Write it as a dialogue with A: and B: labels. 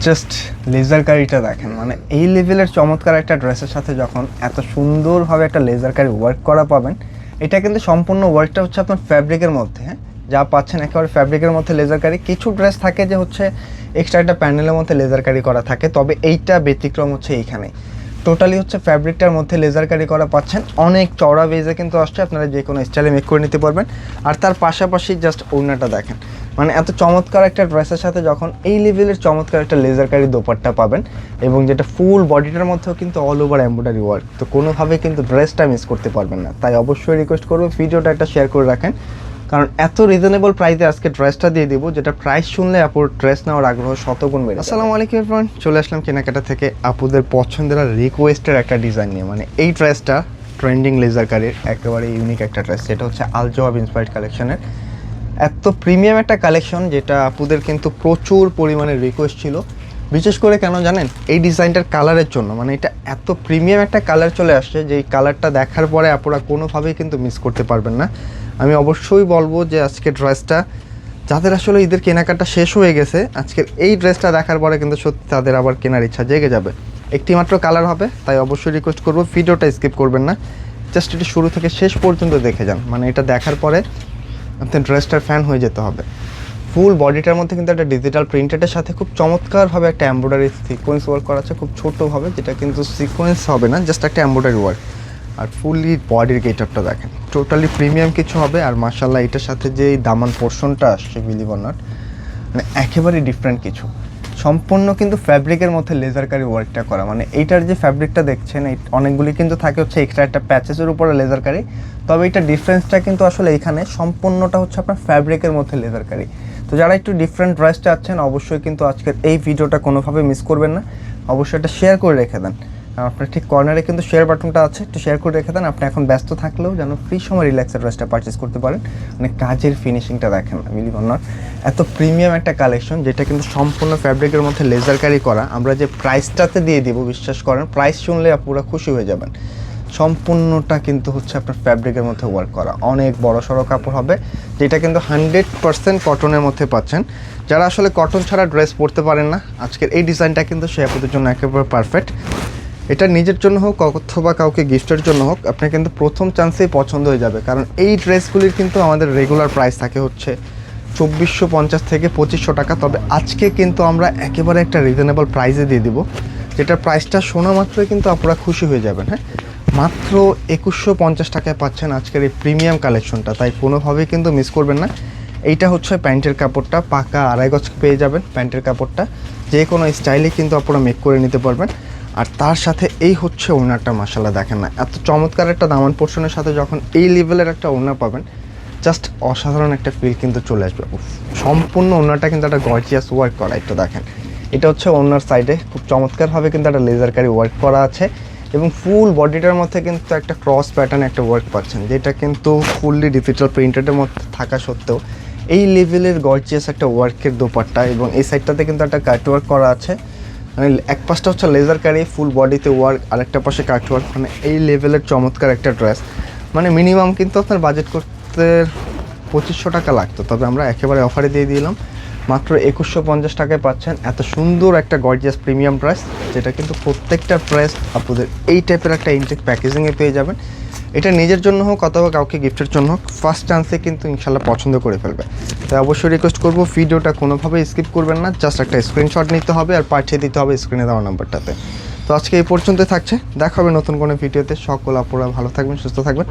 A: Just laser কারিটা দেখেন, মানে এই লেভেলের চমৎকার একটা ড্রেসের সাথে যখন এত সুন্দরভাবে একটা লেজার কারি ওয়ার্ক করা পাবেন, এটা কিন্তু সম্পূর্ণ ওয়ার্কটা হচ্ছে আপনার ফ্যাব্রিকের মধ্যে, হ্যাঁ, যা পাচ্ছেন একেবারে ফ্যাব্রিকের মধ্যে লেজার কারি। কিছু ড্রেস থাকে যে হচ্ছে এক্সট্রা একটা প্যানেলের মধ্যে লেজার কারি করা থাকে, তবে এইটা ব্যতিক্রম হচ্ছে এইখানে টোটালি হচ্ছে ফ্যাব্রিকটার মধ্যে লেজার কারি করা পাচ্ছেন। অনেক চওড়া বেজে কিন্তু আসছে, আপনারা যে কোনো স্টাইলে মেক করে নিতে পারবেন। আর তার পাশাপাশি জাস্ট ওড়নাটা দেখেন, মানে এত চমৎকার একটা ড্রেসের সাথে যখন এই লেভেলের চমৎকার একটা লেজার কারি দোপাট্টা পাবেন, এবং যেটা ফুল বডিটার মধ্যেও কিন্তু অল ওভার এমব্রয়ডারি ওয়ার্ক, তো কোনোভাবে কিন্তু ড্রেসটা মিস করতে পারবেন না। তাই অবশ্যই রিকোয়েস্ট করবো ভিডিওটা একটা শেয়ার করে রাখেন, কারণ এত রিজনেবল প্রাইসে আজকে ড্রেসটা দিয়ে দিব, যেটা প্রাইস শুনলে আপুর ড্রেস নেওয়ার আগ্রহ শতগুণ বেড়ে। আসসালামু আলাইকুম এভরিওয়ান, চলে আসলাম কেনাকাটা থেকে আপুদের পছন্দের আর রিকোয়েস্টের একটা ডিজাইন নিয়ে। মানে এই ড্রেসটা ট্রেন্ডিং লেজার কারির একেবারে ইউনিক একটা ড্রেস, যেটা হচ্ছে আল জওয়াব ইন্সপায়ার্ড কালেকশনের এত প্রিমিয়াম একটা কালেকশন, যেটা আপুদের কিন্তু প্রচুর পরিমাণে রিকোয়েস্ট ছিল। বিশেষ করে কেন জানেন, এই ডিজাইনটার কালারের জন্য। মানে এটা এত প্রিমিয়াম একটা কালার চলে আসছে যে এই কালারটা দেখার পরে আপুরা কোনোভাবেই কিন্তু মিস করতে পারবেন না। আমি অবশ্যই বলবো যে আজকে ড্রেসটা যাদের আসলে ঈদের কেনাকাটা শেষ হয়ে গেছে, আজকের এই ড্রেসটা দেখার পরে কিন্তু সত্যি তাদের আবার কেনার ইচ্ছা জেগে যাবে। একটি মাত্র কালার হবে, তাই অবশ্যই রিকোয়েস্ট করবো ভিডিওটা স্কিপ করবেন না, জাস্ট এটি শুরু থেকে শেষ পর্যন্ত দেখে যান। মানে এটা দেখার পরে আপনার ড্রেসটার ফ্যান হয়ে যেতে হবে। ফুল বডিটার মধ্যে কিন্তু একটা ডিজিটাল প্রিন্টেডের সাথে খুব চমৎকারভাবে একটা এমব্রয়ডারি সিকোয়েন্স ওয়ার্ক করা আছে, খুব ছোটোভাবে, যেটা কিন্তু সিকোয়েন্স হবে না, জাস্ট একটা এমব্রয়ডারি ওয়ার্ক। আর ফুললি বডির গেটআপটা দেখেন, টোটালি প্রিমিয়াম কিছু হবে। আর মাশাআল্লাহ এটার সাথে যে দামান পোর্শনটা আসছে, বিলিভ অর নট, মানে একেবারে ডিফারেন্ট কিছু। সম্পূর্ণ কিন্তু ফ্যাব্রিকের মধ্যে লেজার কারি ওয়ার্কটা করা। মানে এইটার যে ফ্যাব্রিকটা দেখছেন, এই অনেকগুলি কিন্তু থাকে হচ্ছে এক্সট্রা একটা প্যাচেসের উপরে লেজার কারি, তবে এটা ডিফারেন্সটা কিন্তু আসলে এইখানে সম্পূর্ণটা হচ্ছে আপনার ফ্যাব্রিকের মধ্যে লেজার কারি। তো যারা একটু ডিফারেন্ট ড্রেস চাচ্ছেন, অবশ্যই কিন্তু আজকের এই ভিডিওটা কোনোভাবে মিস করবেন না, অবশ্যই এটা শেয়ার করে রেখে দেন। আপনার ঠিক কর্নারে কিন্তু শেয়ার বাটনটা আছে, একটু শেয়ার করে রেখে দেন। আপনি এখন ব্যস্ত থাকলেও যেন ফ্রি সময় রিল্যাক্সের ড্রেসটা পারচেস করতে পারেন। মানে কাজের ফিনিশিংটা দেখেন, বিলিভ অর নট, এত প্রিমিয়াম একটা কালেকশন, যেটা কিন্তু সম্পূর্ণ ফ্যাব্রিকের মধ্যে লেজার কারি করা। আমরা যে প্রাইসটাতে দিয়ে দিব, বিশ্বাস করেন প্রাইস শুনলে পুরো খুশি হয়ে যাবেন। সম্পূর্ণটা কিন্তু হচ্ছে আপনার ফ্যাব্রিকের মধ্যে ওয়ার্ক করা, অনেক বড় সড়ো কাপড় হবে, যেটা কিন্তু 100% কটনের মধ্যে পাচ্ছেন। যারা আসলে কটন ছাড়া ড্রেস পরতে পারেন না, আজকের এই ডিজাইনটা কিন্তু সে আপনাদের জন্য একেবারে পারফেক্ট। এটা নিজের জন্য হোক অথবা কাউকে গিফটের জন্য হোক, আপনার কিন্তু প্রথম চান্সেই পছন্দ হয়ে যাবে। কারণ এই ড্রেসগুলির কিন্তু আমাদের রেগুলার প্রাইস থাকে হচ্ছে 2450 থেকে 2500 টাকা, তবে আজকে কিন্তু আমরা একেবারে একটা রিজনেবল প্রাইসে দিয়ে দিব, যেটার প্রাইসটা শোনা মাত্রই কিন্তু আপনারা খুশি হয়ে যাবেন। হ্যাঁ, মাত্র 2150 টাকায় পাচ্ছেন আজকের এই প্রিমিয়াম কালেকশনটা, তাই কোনোভাবেই কিন্তু মিস করবেন না। এইটা হচ্ছে প্যান্টের কাপড়টা, পাকা 2.5 গজ পেয়ে যাবেন প্যান্টের কাপড়টা, যে কোনো স্টাইলে কিন্তু আপনারা মেক করে নিতে পারবেন। আর তার সাথে এই হচ্ছে ওড়নাটা, মাশাআল্লাহ দেখেন না, এত চমৎকার একটা দামান পোর্শনের সাথে যখন এই লেভেলের একটা ওড়না পাবেন, জাস্ট অসাধারণ একটা ফিল কিন্তু চলে আসবে। সম্পূর্ণ ওড়নাটা কিন্তু একটা গর্জিয়াস ওয়ার্ক করা, একটু দেখেন। এটা হচ্ছে ওড়নার সাইডে খুব চমৎকারভাবে কিন্তু একটা লেজার কারি ওয়ার্ক করা আছে, এবং ফুল বডিটার মধ্যে কিন্তু একটা ক্রস প্যাটার্ন একটা ওয়ার্ক পাচ্ছেন, যেটা কিন্তু ফুললি ডিজিটাল প্রিন্টেডের মধ্যে থাকা সত্ত্বেও এই লেভেলের গর্জিয়াস একটা ওয়ার্কের দোপাট্টা। এবং এই সাইডটাতে কিন্তু একটা কাট ওয়ার্ক করা আছে, মানে এক পাশটা হচ্ছে লেজার কারি ফুল বডিতে ওয়ার্ক, আরেকটা পাশে কাট ওয়ার্ক। মানে এই লেভেলের চমৎকার একটা ড্রেস, মানে মিনিমাম কিন্তু আপনার বাজেট করতে 2500 টাকা লাগতো, তবে আমরা একেবারে অফারে দিয়ে দিলাম, মাত্র 2150 টাকায় পাচ্ছেন এত সুন্দর একটা গর্জিয়াস প্রিমিয়াম ড্রেস, যেটা কিন্তু প্রত্যেকটা ড্রেস আপনাদের এই টাইপের একটা ইনটেক প্যাকেজিংয়ে পেয়ে যাবেন। এটা নিজের জন্য হোক অথবা কাউকে গিফটের জন্য হোক, ফার্স্ট চান্সে কিন্তু ইনশাল্লাহ পছন্দ করে ফেলবে। তাই অবশ্যই রিকোয়েস্ট করবো ভিডিওটা কোনোভাবে স্কিপ করবেন না, জাস্ট একটা স্ক্রিনশট নিতে হবে আর পাঠিয়ে দিতে হবে স্ক্রিনে দেওয়া নাম্বারটাতে। তো আজকে এই পর্যন্তই থাকছে, দেখা হবে নতুন কোনো ভিডিওতে। সকল আপুরা ভালো থাকবেন, সুস্থ থাকবেন।